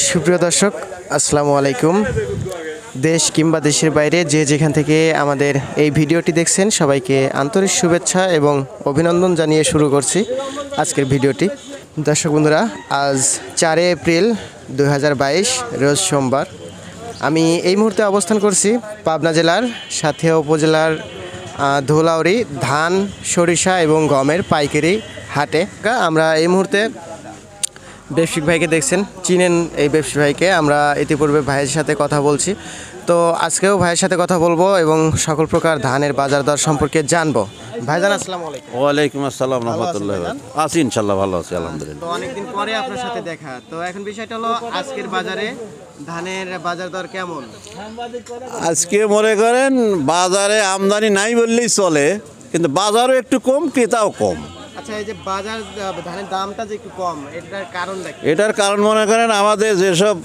সুপ্রিয় দর্শক, আসসালামু আলাইকুম। দেশ কিংবা দেশের বাইরে যে যেখান থেকে আমাদের এই ভিডিওটি দেখছেন সবাইকে আন্তরিক শুভেচ্ছা এবং অভিনন্দন জানিয়ে শুরু করছি আজকের ভিডিওটি। দর্শক বন্ধুরা, আজ 4 এপ্রিল 2022 রোজ সোমবার। আমি এই মুহূর্তে অবস্থান করছি পাবনা জেলার সাথিয়া উপজেলার ধোলাউড়ি ধান, সরিষা এবং গমের পাইকারি হাটে। আমরা এই মুহূর্তে ব্যবসায়িক ভাইকে দেখছেন, চিনেন এই ব্যবসায়িক ভাইকে। আমরা ইতিপূর্বে ভাইয়ের সাথে কথা বলছি, তো আজকেও ভাইয়ের সাথে কথা বলবো এবং সকল প্রকার ধানের বাজার দর সম্পর্কে জানবো। ভাইজান আসসালামু আলাইকুম। ওয়ালাইকুম আসসালাম রহমতুল্লাহ। আছি ইনশাল্লাহ, ভালো আছি আলহামদুলিল্লাহ। তো অনেকদিন পরে আপনার সাথে দেখা, তো এখন বিষয়টা হলো আজকের বাজারে ধানের বাজার দর কেমন? আজকে মনে করেন বাজারে আমদানি নাই বললেই চলে, কিন্তু বাজারও একটু কম, ক্রেতাও কম। আচ্ছা, এই যে বাজার ধানের দামটা যে একটু কম, এটার কারণটা কি? এটার কারণ মনে করেন আমাদের যেসব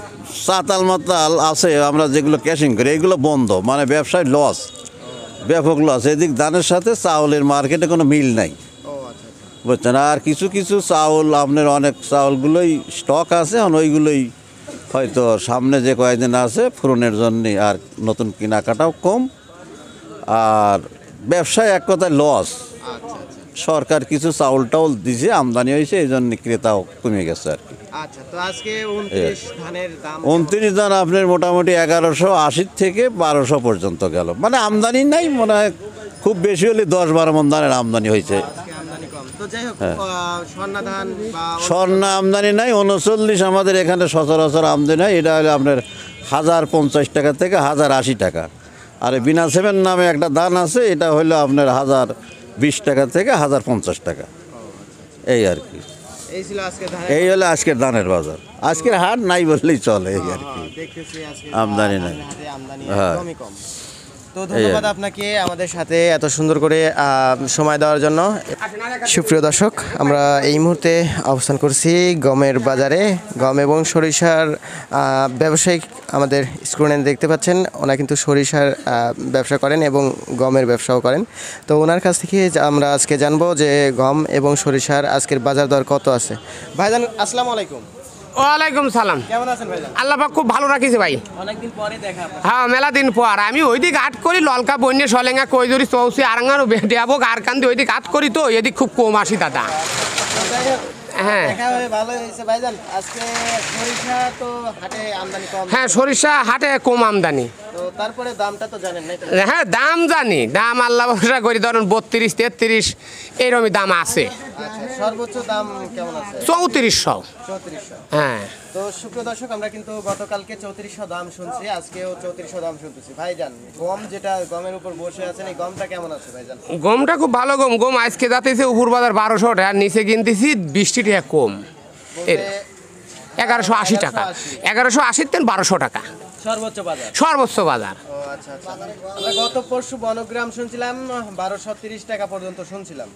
চাতাল মাতাল আছে, আমরা যেগুলো ক্যাশিং করি, এগুলো বন্ধ, মানে ব্যবসায় লস, ব্যাপক লস। এদিক ধানের সাথে চাউলের মার্কেটে কোনো মিল নাই, বুঝছেন। আর কিছু কিছু চাউল আপনার অনেক চাউলগুলোই স্টক আছে, ওইগুলোই হয়তো সামনে যে কয়েকদিন আছে ফুরনের জন্যে, আর নতুন কেনাকাটাও কম। আর ব্যবসায় এক কথায় লস। সরকার কিছু চাউল টাউল দিছে, আমদানি হয়েছে, এই জন্য ক্রেতাও কমে গেছে আর কি। আচ্ছা, তো আজকে 29 ধানের দাম 29 ধান আপনার মোটামুটি 1180 থেকে 1200 পর্যন্ত গেল। মানে আমদানি নাই, মনে হয় খুব বেশি হলে 10-12 মণ ধানের আমদানি হয়েছে। আমদানি কম, তো যাই হোক, স্বর্ণা ধান বা স্বর্ণা আমদানি নাই 39, আমাদের এখানে সচরাচর আমদানি হয়। এটা হলে আপনার 1050 টাকা থেকে 1080 টাকা। আর বিনা সেভেন নামে একটা ধান আছে, এটা হলো আপনার 1020 টাকা থেকে 1050 টাকা, এই আর কি। এই ছিল আজকে ধান, এই হলো আজকের ধানের বাজার। আজকের হাট নাই বললেই চলে, এই আর কি। দেখতেছি আজকে আমদানি নাই। আমদানি হ্যাঁ। একদমই কম। তো ধন্যবাদ আপনাকে আমাদের সাথে এত সুন্দর করে সময় দেওয়ার জন্য। সুপ্রিয় দর্শক, আমরা এই মুহূর্তে অবস্থান করছি গমের বাজারে। গম এবং সরিষার ব্যবসায়িক আমাদের স্ক্রিনে দেখতে পাচ্ছেন, ওনারা কিন্তু সরিষার ব্যবসা করেন এবং গমের ব্যবসাও করেন। তো ওনার কাছ থেকে আমরা আজকে জানবো যে গম এবং সরিষার আজকের বাজার দর কত আছে। ভাইজান আসসালামু আলাইকুম। ওয়ালাইকুম সালাম। কেমন আছেন ভাইজান? আল্লাহ পাক খুব ভালো রাখিছে ভাই। অনেকদিন পরে দেখা। হ্যাঁ, মেলা দিন পর আমি ওইদিক আট করি, ললকা বন্যে সলেঙ্গা কৈদরি চৌসি আরাঙ্গারও দেবো আর কান্দি ওইদিক আট করি, তো এদিক খুব কম আসি দাদা। হ্যাঁ ভালো হয়েছে ভাইজান। আজকে সরিষা তো হাটে আমদানি কম। হ্যাঁ, সরিষা হাটে কম আমদানি। তো তারপরে দামটা তো জানেন না? হ্যাঁ, দাম জানি, দাম আল্লাহ ভরসা করি, ধরুন 32-33 এইরকমই দাম আছে। আচ্ছা, সর্বোচ্চ দাম কেমন আছে? 3400। 3400। হ্যাঁ। তো সুপ্রিয় দর্শক, আমরা কিন্তু গতকালকে 3400 দাম শুনছি, আজকেও 3400 দাম শুনতেছি। ভাইজান, গম যেটা গমের উপর বসে আছেন, এই গমটা কেমন আছে ভাইজান? গমটা খুব ভালো গম। গম আজকে যাতেছে উপর বাজার 1200 টাকা, নিচে কিনতেছি 20 টাকা কম। 1180 টাকা, 1180 থেকে 1200 টাকা সর্বোচ্চ বাজার। সর্বোচ্চ বাজার। ও আচ্ছা আচ্ছা। আমরা গত পরশু বনগ্রাম শুনছিলাম 1230 টাকা পর্যন্ত শুনছিলাম,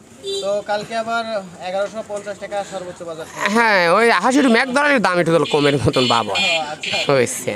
তো কালকে আবার 1150 টাকা সর্বোচ্চ বাজার। হ্যাঁ, ওই 80 মেঘ ধরার দাম একটু কমের মতন বাবা আচ্ছা। হয়েছে।